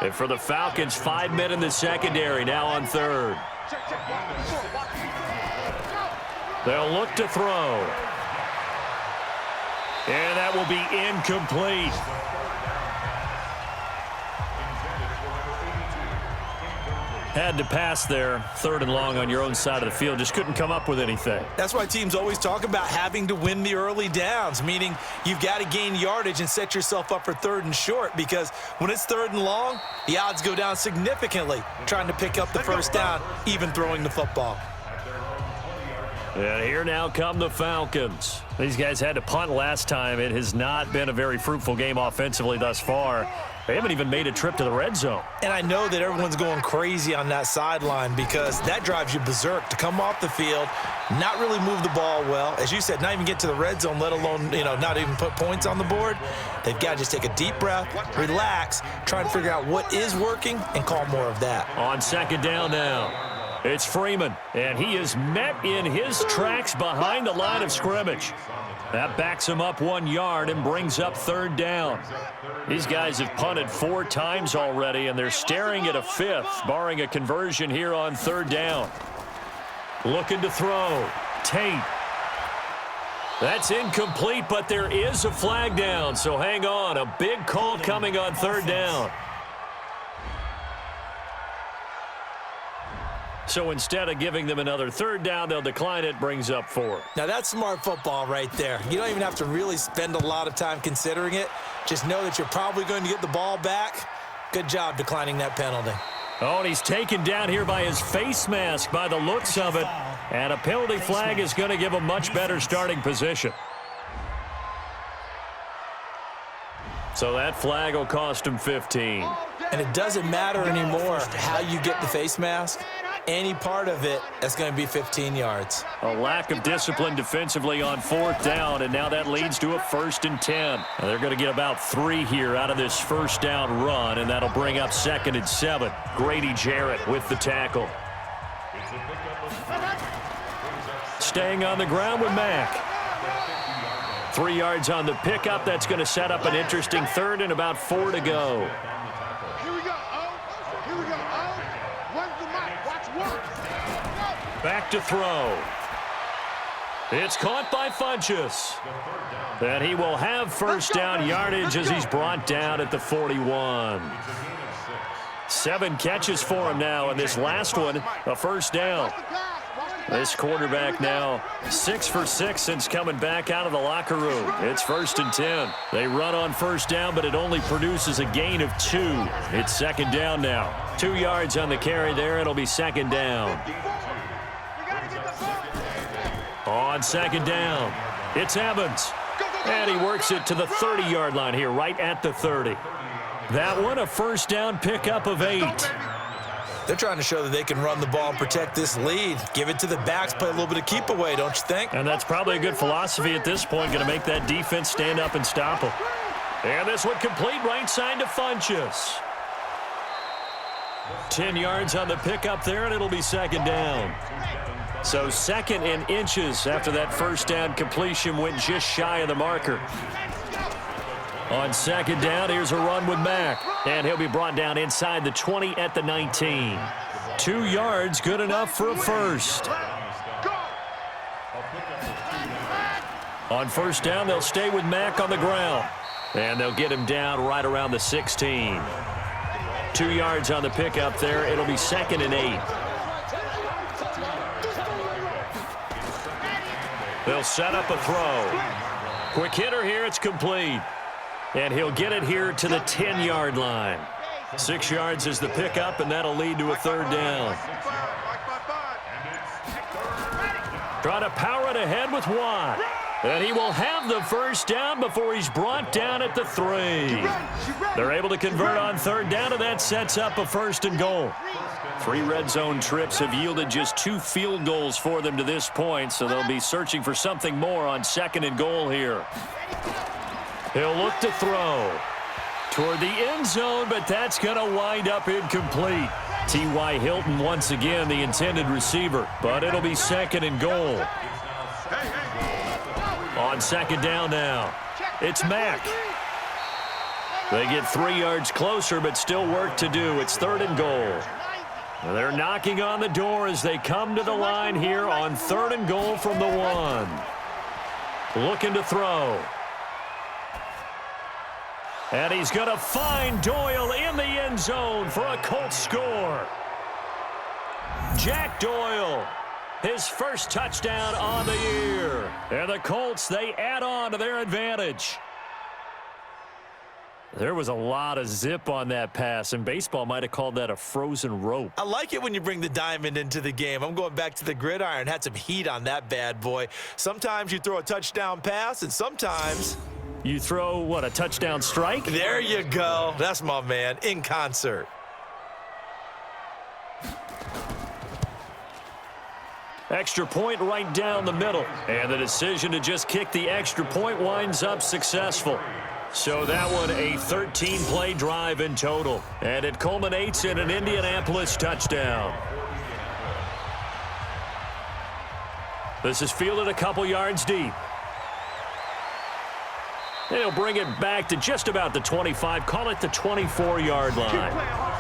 And for the Falcons, 5 men in the secondary, now on 3rd. They'll look to throw. And that will be incomplete. Had to pass there, 3rd and long on your own side of the field. Just couldn't come up with anything. That's why teams always talk about having to win the early downs, meaning you've got to gain yardage and set yourself up for 3rd and short, because when it's 3rd and long, the odds go down significantly trying to pick up the first down, even throwing the football. And here now come the Falcons. These guys had to punt last time. It has not been a very fruitful game offensively thus far. They haven't even made a trip to the red zone. And I know that everyone's going crazy on that sideline because that drives you berserk to come off the field, not really move the ball well. As you said, not even get to the red zone, let alone, not even put points on the board. They've got to just take a deep breath, relax, try and figure out what is working and call more of that. On 2nd down now, it's Freeman, and he is met in his tracks behind the line of scrimmage. That backs him up 1 yard and brings up 3rd down. These guys have punted 4 times already, and they're staring at a 5th, barring a conversion here on 3rd down. Looking to throw. Tate. That's incomplete, but there is a flag down, so hang on. A big call coming on 3rd down. So instead of giving them another 3rd down, they'll decline it, brings up 4. Now that's smart football right there. You don't even have to really spend a lot of time considering it. Just know that you're probably going to get the ball back. Good job declining that penalty. Oh, and he's taken down here by his face mask by the looks of it. And a penalty flag is going to give a much better starting position. So that flag will cost him 15. And it doesn't matter anymore how you get the face mask. Any part of it, that's going to be 15 yards. A lack of discipline defensively on 4th down, and now that leads to a 1st and 10. And they're going to get about 3 here out of this 1st down run, and that'll bring up 2nd and 7. Grady Jarrett with the tackle. Staying on the ground with Mack. 3 yards on the pickup. That's going to set up an interesting 3rd and about 4 to go. Here we go. Here we go. Where's the mic? Watch Back to throw. It's caught by Funchess. And he will have first down yardage as he's brought down at the 41. 7 catches for him now, and this last one, a first down. This quarterback now 6 for 6 since coming back out of the locker room. It's 1st and 10. They run on first down, but it only produces a gain of 2. It's 2nd down now. 2 yards on the carry there. It'll be 2nd down. On 2nd down, it's Evans. And he works it to the 30-yard line here, right at the 30. That one, a first down pickup of 8. They're trying to show that they can run the ball and protect this lead. Give it to the backs, play a little bit of keep away, don't you think? And that's probably a good philosophy at this point, going to make that defense stand up and stop them. And this one complete right side to Funchess. 10 yards on the pickup there, and it'll be 2nd down. So 2nd and inches after that first down completion went just shy of the marker. On 2nd down, here's a run with Mack. And he'll be brought down inside the 20 at the 19. 2 yards, good enough for a first. On first down, they'll stay with Mack on the ground. And they'll get him down right around the 16. 2 yards on the pickup there. It'll be 2nd and 8. They'll set up a throw. Quick hitter here. It's complete. And he'll get it here to the 10-yard line. 6 yards is the pickup, and that'll lead to a 3rd down. Trying to power it ahead with Watt. And he will have the first down before he's brought down at the 3. They're able to convert on 3rd down, and that sets up a 1st and goal. 3 red zone trips have yielded just 2 field goals for them to this point, so they'll be searching for something more on 2nd and goal here. He'll look to throw toward the end zone, but that's going to wind up incomplete. T.Y. Hilton once again the intended receiver, but it'll be 2nd and goal. On 2nd down now, it's Mack. They get 3 yards closer, but still work to do. It's 3rd and goal. They're knocking on the door as they come to the line here on 3rd and goal from the 1. Looking to throw. And he's going to find Doyle in the end zone for a Colts score. Jack Doyle, his first touchdown on the year. And the Colts, they add on to their advantage. There was a lot of zip on that pass, and baseball might have called that a frozen rope. I like it when you bring the diamond into the game. I'm going back to the gridiron. Had some heat on that bad boy. Sometimes you throw a touchdown pass, and sometimes you throw, what, a touchdown strike? There you go. That's my man, in concert. Extra point right down the middle. And the decision to just kick the extra point winds up successful. So that one a 13-play drive in total. And it culminates in an Indianapolis touchdown. This is fielded a couple yards deep. They'll bring it back to just about the 25. Call it the 24-yard line.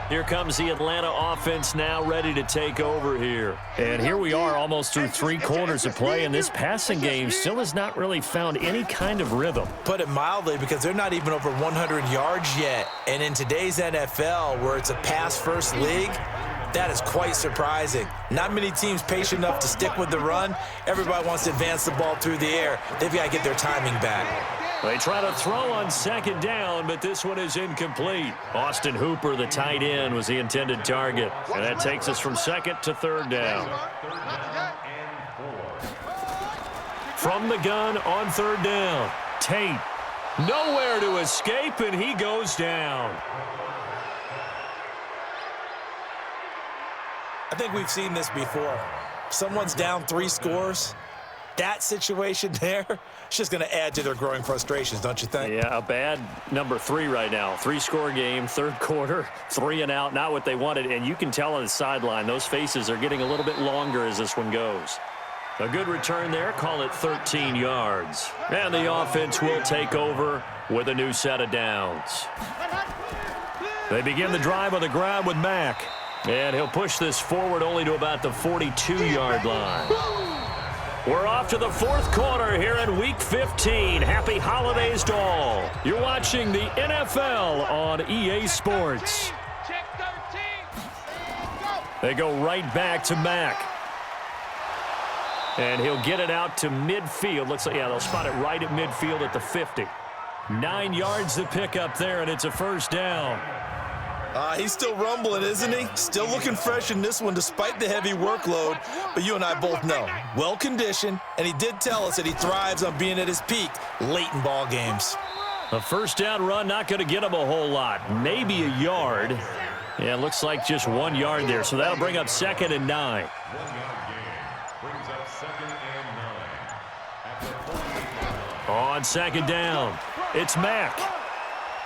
Here comes the Atlanta offense now ready to take over here. And here we are almost through 3 quarters of play, and this passing game still has not really found any kind of rhythm. Put it mildly, because they're not even over 100 yards yet. And in today's NFL, where it's a pass-first league, that is quite surprising. Not many teams patient enough to stick with the run. Everybody wants to advance the ball through the air. They've got to get their timing back. They try to throw on 2nd down, but this one is incomplete. Austin Hooper, the tight end, was the intended target. And that takes us from 2nd to 3rd down. From the gun on 3rd down, Tate. Nowhere to escape, and he goes down. I think we've seen this before. Someone's down 3 scores. That situation there, it's just going to add to their growing frustrations, don't you think? Yeah, a bad number 3 right now. 3-score game, 3rd quarter, 3 and out, not what they wanted. And you can tell on the sideline, those faces are getting a little bit longer as this one goes. A good return there, call it 13 yards. And the offense will take over with a new set of downs. They begin the drive on the ground with Mack. And he'll push this forward only to about the 42-yard line. We're off to the fourth quarter here in Week 15. Happy holidays to all. You're watching the NFL on EA Sports. They go right back to Mack. And he'll get it out to midfield. Looks like, yeah, they'll spot it right at midfield at the 50. 9 yards to pick up there, and it's a first down. He's still rumbling, isn't he? Still looking fresh in this one despite the heavy workload. But you and I both know, well-conditioned, and he did tell us that he thrives on being at his peak late in ball games. A first down run, not going to get him a whole lot. Maybe a yard. Yeah, it looks like just 1 yard there. So that'll bring up 2nd and 9. On 2nd down, it's Mack.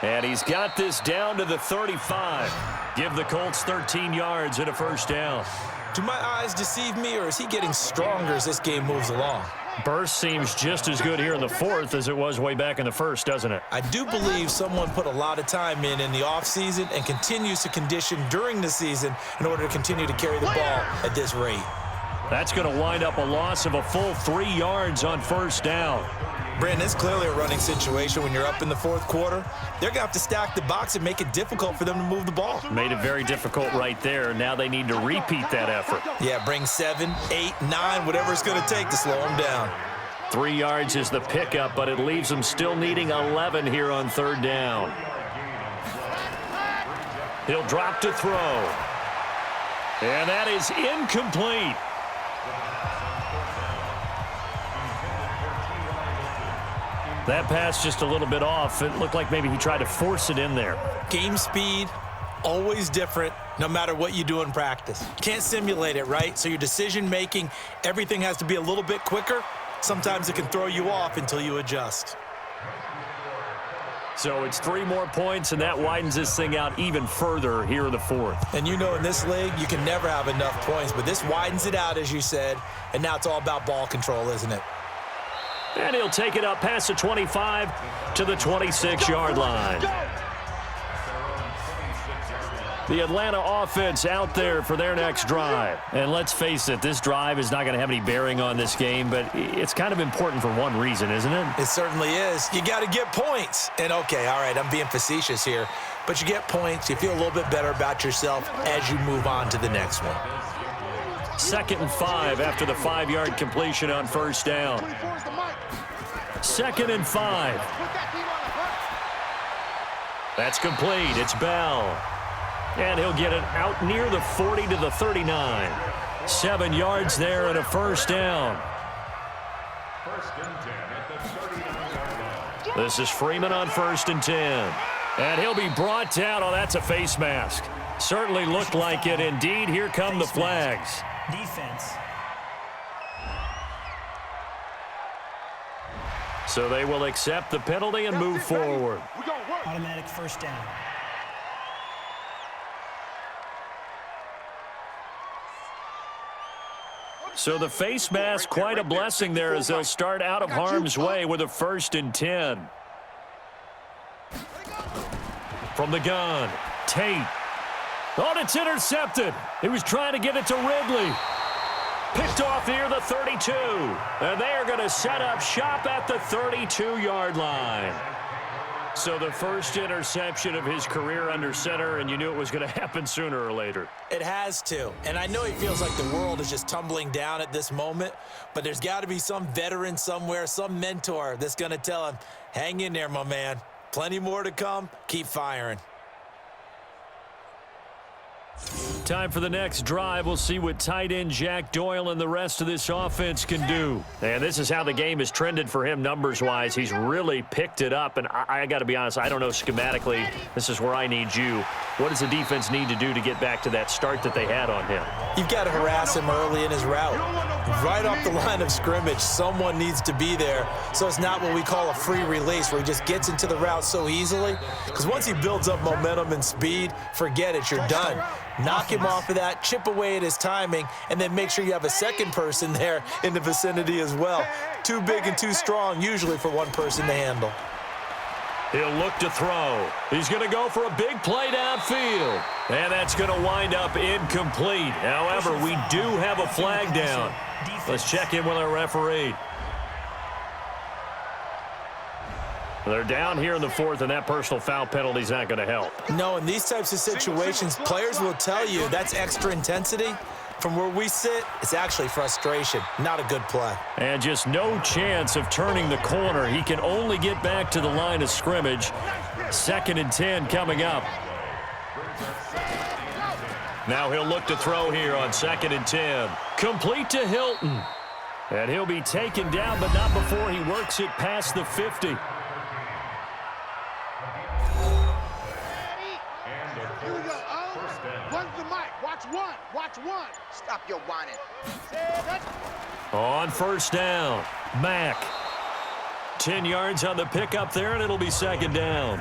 And he's got this down to the 35. Give the Colts 13 yards and a first down. Do my eyes deceive me, or is he getting stronger as this game moves along? Burst seems just as good here in the fourth as it was way back in the first, doesn't it? I do believe someone put a lot of time in the offseason and continues to condition during the season in order to continue to carry the ball at this rate. That's going to wind up a loss of a full 3 yards on first down. Brandon, it's clearly a running situation when you're up in the fourth quarter. They're going to have to stack the box and make it difficult for them to move the ball. Made it very difficult right there. Now they need to repeat that effort. Yeah, bring 7, 8, 9, whatever it's going to take to slow them down. 3 yards is the pickup, but it leaves them still needing 11 here on third down. He'll drop to throw. And that is incomplete. That pass just a little bit off. It looked like maybe he tried to force it in there. Game speed, always different, no matter what you do in practice. Can't simulate it, right? So your decision-making, everything has to be a little bit quicker. Sometimes it can throw you off until you adjust. So it's 3 more points, and that widens this thing out even further here in the fourth. And you know in this league, you can never have enough points, but this widens it out, as you said, and now it's all about ball control, isn't it? And he'll take it up past the 25 to the 26-yard line. The Atlanta offense out there for their next drive. And let's face it, this drive is not going to have any bearing on this game, but it's kind of important for one reason, isn't it? It certainly is. You got to get points. And, okay, all right, I'm being facetious here, but you get points. You feel a little bit better about yourself as you move on to the next one. 2nd and 5 after the 5-yard completion on first down. 2nd and 5. That's complete. It's Bell. And he'll get it out near the 40 to the 39. 7 yards there and a first down. This is Freeman on 1st and 10. And he'll be brought down. Oh, that's a face mask. Certainly looked like it. Indeed, here come the flags. Defense. So they will accept the penalty and move forward. Automatic first down. So the face mask, quite a blessing there as they'll start out of harm's way with a 1st and 10. From the gun, Tate. Oh, it's intercepted. He was trying to get it to Ridley. Picked off near the 32. And they are going to set up shop at the 32-yard line. So the first interception of his career under center, and you knew it was going to happen sooner or later. It has to. And I know he feels like the world is just tumbling down at this moment, but there's got to be some veteran somewhere, some mentor that's going to tell him, hang in there, my man. Plenty more to come. Keep firing. Time for the next drive. We'll see what tight end Jack Doyle and the rest of this offense can do. And this is how the game has trended for him numbers-wise. He's really picked it up. And I got to be honest, I don't know schematically. This is where I need you. What does the defense need to do to get back to that start that they had on him? You've got to harass him early in his route. Right off the line of scrimmage, someone needs to be there. So it's not what we call a free release where he just gets into the route so easily. Because once he builds up momentum and speed, forget it, you're done. Knock him off of that, chip away at his timing, and then make sure you have a second person there in the vicinity as well. Too big and too strong usually for one person to handle. He'll look to throw. He's going to go for a big play downfield. And that's going to wind up incomplete. However, we do have a flag down. Let's check in with our referee. They're down here in the fourth, and that personal foul penalty is not going to help. No, in these types of situations, players will tell you that's extra intensity. From where we sit, it's actually frustration, not a good play. And just no chance of turning the corner. He can only get back to the line of scrimmage. 2nd and 10 coming up. Now he'll look to throw here on 2nd and 10. Complete to Hilton. And he'll be taken down, but not before he works it past the 50. Watch one. Stop your whining. On 1st down, Mack. 10 yards on the pickup there, and it'll be 2nd down.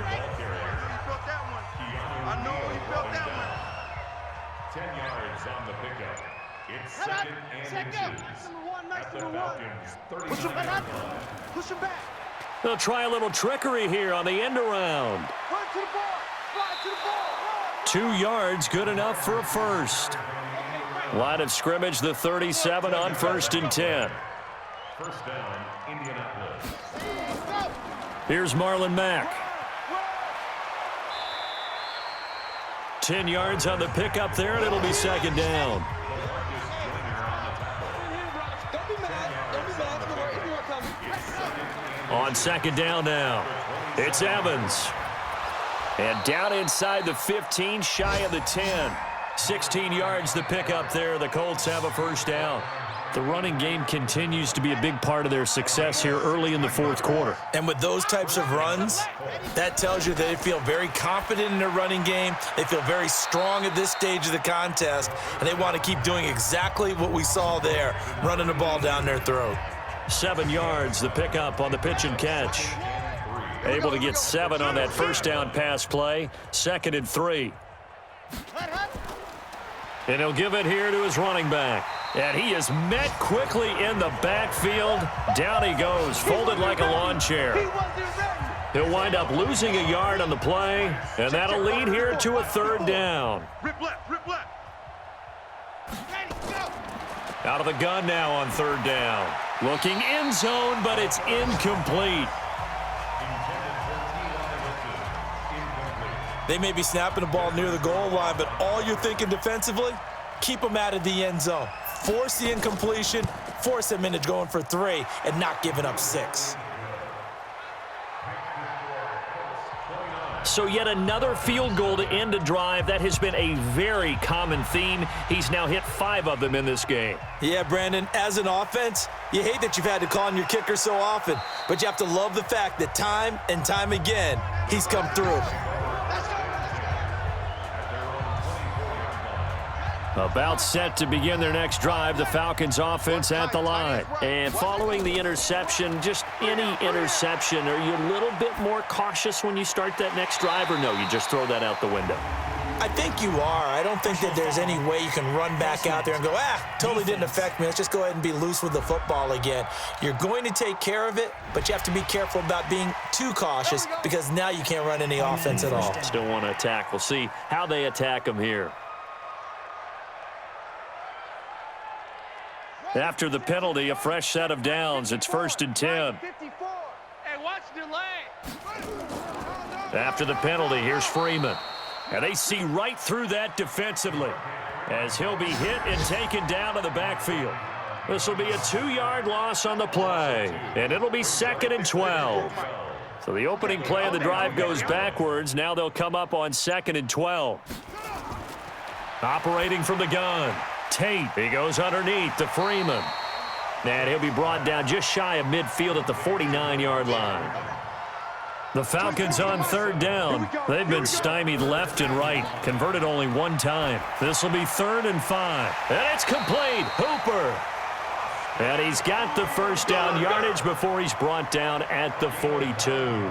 I know he felt that one. 10 yards on the pickup. It's 2nd and 2. At the Falcons, 30 yards. Push him back. They'll try a little trickery here on the end around. Run to the ball. Fly to the ball. 2 yards, good enough for a first. Line of scrimmage, the 37 on 1st and 10. First down, Indianapolis. Here's Marlon Mack. 10 yards on the pickup there, and it'll be 2nd down. On 2nd down now, it's Evans. And down inside the 15, shy of the 10. 16 yards the pickup there. The Colts have a first down. The running game continues to be a big part of their success here early in the 4th quarter. And with those types of runs, that tells you they feel very confident in their running game. They feel very strong at this stage of the contest, and they want to keep doing exactly what we saw there, running the ball down their throat. 7 yards the pickup on the pitch and catch. Able to get 7 on that first down pass play. 2nd and 3. And he'll give it here to his running back. And he is met quickly in the backfield. Down he goes, folded like a lawn chair. He'll wind up losing a yard on the play, and that'll lead here to a 3rd down. Rip left. Out of the gun now on 3rd down. Looking end zone, but it's incomplete. They may be snapping the ball near the goal line, but all you're thinking defensively, keep them out of the end zone. Force the incompletion, force them into going for 3, and not giving up 6. So yet another field goal to end a drive. That has been a very common theme. He's now hit 5 of them in this game. Yeah, Brandon, as an offense, you hate that you've had to call on your kicker so often, but you have to love the fact that time and time again, he's come through. About set to begin their next drive, the Falcons offense at the line. And following the interception, just any interception, are you a little bit more cautious when you start that next drive, or no, you just throw that out the window? I think you are. I don't think that there's any way you can run back out there and go, totally didn't affect me. Let's just go ahead and be loose with the football again. You're going to take care of it, but you have to be careful about being too cautious because now you can't run any offense at all. Still want to attack. We'll see how they attack them here. After the penalty, a fresh set of downs. It's 1st and 10. Hey, watch the lane. After the penalty, here's Freeman. And they see right through that defensively as he'll be hit and taken down to the backfield. This will be a 2-yard loss on the play, and it'll be 2nd and 12. So the opening play of the drive goes backwards. Now they'll come up on 2nd and 12. Operating from the gun. Tate, he goes underneath to Freeman. And he'll be brought down just shy of midfield at the 49-yard line. The Falcons on 3rd down. They've been stymied left and right, converted only 1 time. This will be 3rd and 5. And it's complete. Hooper. And he's got the first down yardage before he's brought down at the 42.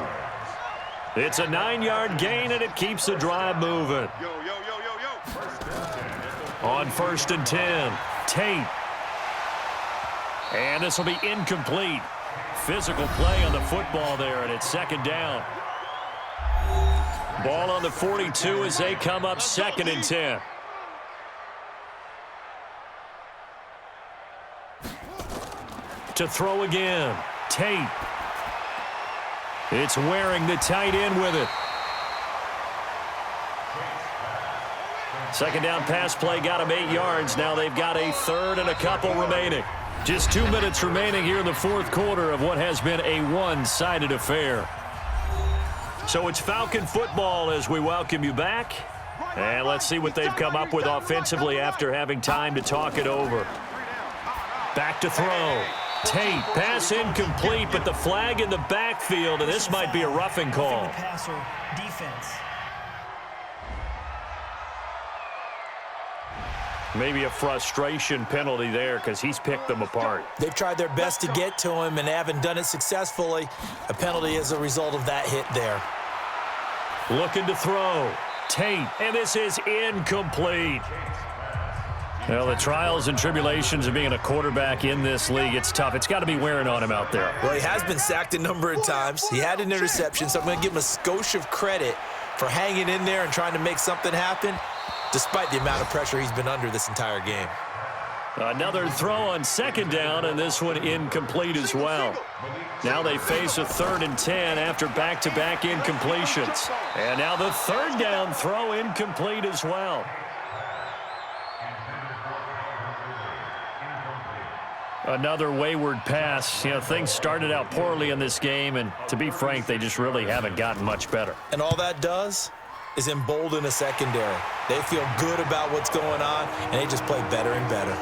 It's a 9-yard gain, and it keeps the drive moving. On 1st and 10, Tate. And this will be incomplete. Physical play on the football there, and it's 2nd down. Ball on the 42 as they come up 2nd and 10. To throw again. Tate. It's Waring, the tight end, with it. Second down pass play got him 8 yards. Now they've got a 3rd and a couple remaining. Just 2 minutes remaining here in the 4th quarter of what has been a one-sided affair. So it's Falcon football as we welcome you back. And let's see what they've come up with offensively after having time to talk it over. Back to throw. Tate, pass incomplete, but the flag in the backfield, and this might be a roughing call. Passer, defense. Maybe a frustration penalty there because he's picked them apart. They've tried their best to get to him and haven't done it successfully. A penalty as a result of that hit there. Looking to throw. Tate, and this is incomplete. Well, the trials and tribulations of being a quarterback in this league, it's tough. It's got to be wearing on him out there. Well, he has been sacked a number of times. He had an interception, so I'm going to give him a skosh of credit for hanging in there and trying to make something happen, despite the amount of pressure he's been under this entire game. Another throw on 2nd down, and this one incomplete as well. Now they face a 3rd and 10 after back-to-back incompletions. And now the 3rd down throw incomplete as well. Another wayward pass. You know, things started out poorly in this game, and to be frank, they just really haven't gotten much better. And all that does is embolden a secondary. They feel good about what's going on, and they just play better and better.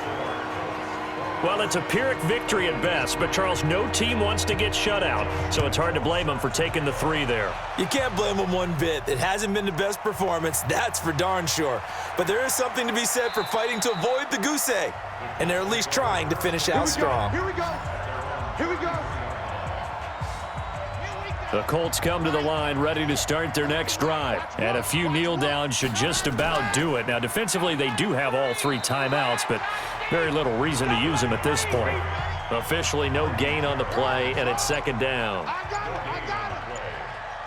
Well, it's a Pyrrhic victory at best, but, Charles, no team wants to get shut out, so it's hard to blame them for taking the 3 there. You can't blame them one bit. It hasn't been the best performance, that's for darn sure. But there is something to be said for fighting to avoid the goose egg, and they're at least trying to finish out strong. Here we go. Here we go. The Colts come to the line ready to start their next drive. And a few kneel downs should just about do it. Now, defensively, they do have all 3 timeouts, but very little reason to use them at this point. Officially, no gain on the play, and it's 2nd down. I got it.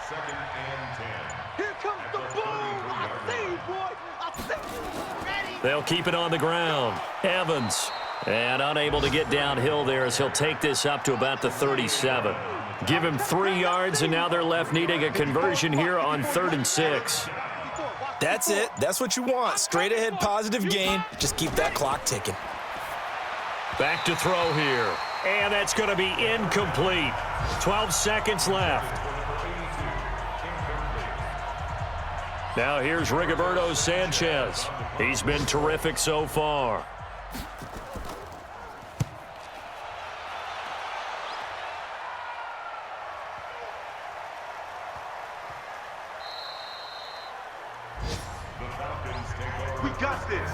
2nd and 10. Here comes the boom. I see you, boy. I see you. They'll keep it on the ground. Evans. And unable to get downhill there as he'll take this up to about the 37. Give him 3 yards, and now they're left needing a conversion here on 3rd and 6. That's it. That's what you want. Straight ahead positive gain. Just keep that clock ticking. Back to throw here. And that's going to be incomplete. 12 seconds left. Now here's Rigoberto Sanchez. He's been terrific so far. We got this.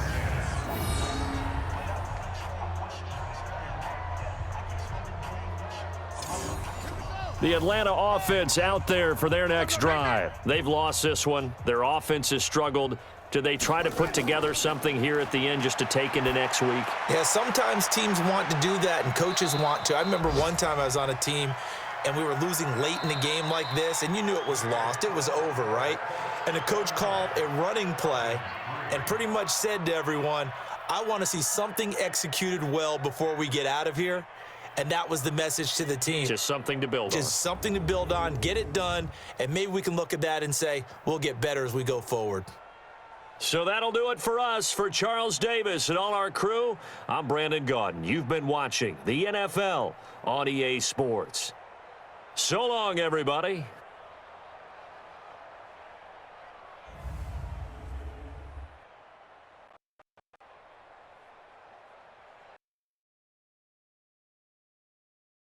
The Atlanta offense out there for their next drive. They've lost this one. Their offense has struggled. Do they try to put together something here at the end just to take into next week? Yeah, sometimes teams want to do that and coaches want to. I remember one time I was on a team and we were losing late in the game like this, and you knew it was lost. It was over, right? And the coach called a running play and pretty much said to everyone, I want to see something executed well before we get out of here. And that was the message to the team. Just something to build on. Just something to build on, get it done, and maybe we can look at that and say, we'll get better as we go forward. So that'll do it for us. For Charles Davis and all our crew, I'm Brandon Gaudin. You've been watching the NFL on EA Sports. So long, everybody.